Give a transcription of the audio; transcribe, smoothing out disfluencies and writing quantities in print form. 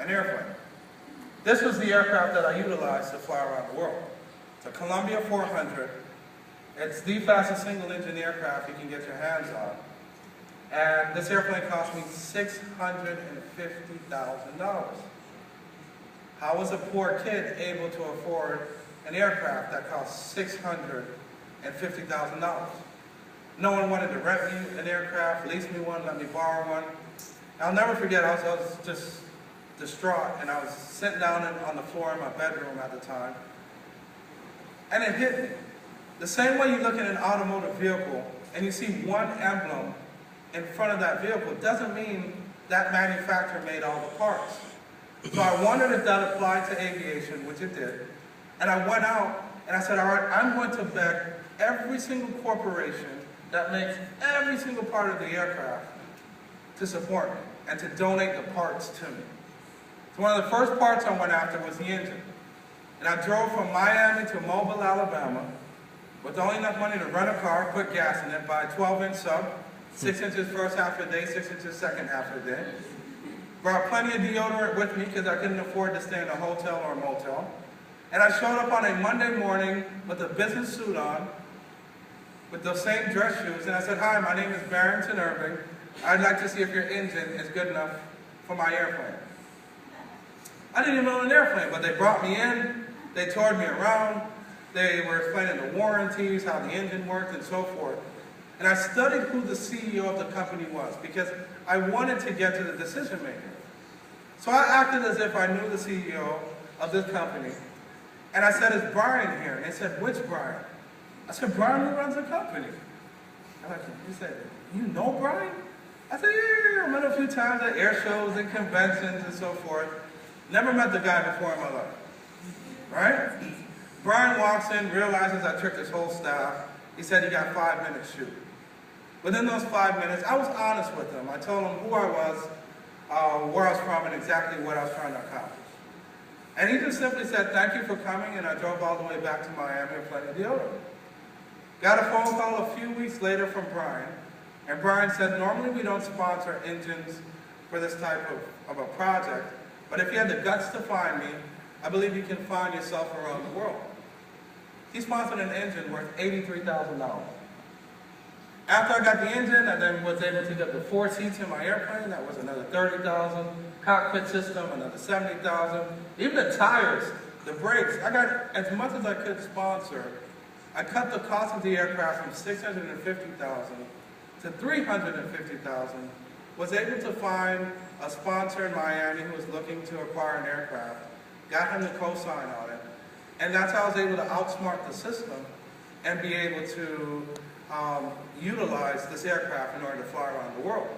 an airplane. This was the aircraft that I utilized to fly around the world. It's a Columbia 400. It's the fastest single-engine aircraft you can get your hands on. And this airplane cost me $650,000. How was a poor kid able to afford an aircraft that cost $650,000? No one wanted to rent me an aircraft, lease me one, let me borrow one. I'll never forget, I was just distraught, and I was sitting down on the floor in my bedroom at the time, and it hit me. The same way you look at an automotive vehicle and you see one emblem in front of that vehicle doesn't mean that manufacturer made all the parts. So I wondered if that applied to aviation, which it did. And I went out and I said, all right, I'm going to beg every single corporation that makes every single part of the aircraft to support me and to donate the parts to me. So one of the first parts I went after was the engine. And I drove from Miami to Mobile, Alabama, with only enough money to rent a car, put gas in it, buy a 12-inch sub, 6 inches first half of the day, 6 inches second half of the day. Brought plenty of deodorant with me because I couldn't afford to stay in a hotel or a motel. And I showed up on a Monday morning with a business suit on, with those same dress shoes, and I said, hi, my name is Barrington, Irving. I'd like to see if your engine is good enough for my airplane. I didn't even own an airplane, but they brought me in, they toured me around, they were explaining the warranties, how the engine worked, and so forth. And I studied who the CEO of the company was because I wanted to get to the decision maker. So I acted as if I knew the CEO of this company. And I said, is Brian here? And they said, which Brian? I said, Brian who runs the company. He said, you know Brian? I said, yeah, I met him a few times at air shows and conventions and so forth. Never met the guy before in my life, right? Brian walks in, realizes I tricked his whole staff. He said he got 5 minutes shoot. Within those 5 minutes, I was honest with him. I told him who I was, where I was from, and exactly what I was trying to accomplish. And he just simply said, thank you for coming, and I drove all the way back to Miami and plenty of deodorant. Got a phone call a few weeks later from Brian, and Brian said, normally we don't sponsor engines for this type of a project, but if you had the guts to find me, I believe you can find yourself around the world. He sponsored an engine worth $83,000. After I got the engine, I then was able to get the 4 seats in my airplane. That was another $30,000. Cockpit system, another $70,000. Even the tires, the brakes. I got as much as I could sponsor. I cut the cost of the aircraft from $650,000 to $350,000. Was able to find a sponsor in Miami who was looking to acquire an aircraft. Got him to co-sign on it. And that's how I was able to outsmart the system and be able to utilize this aircraft in order to fly around the world.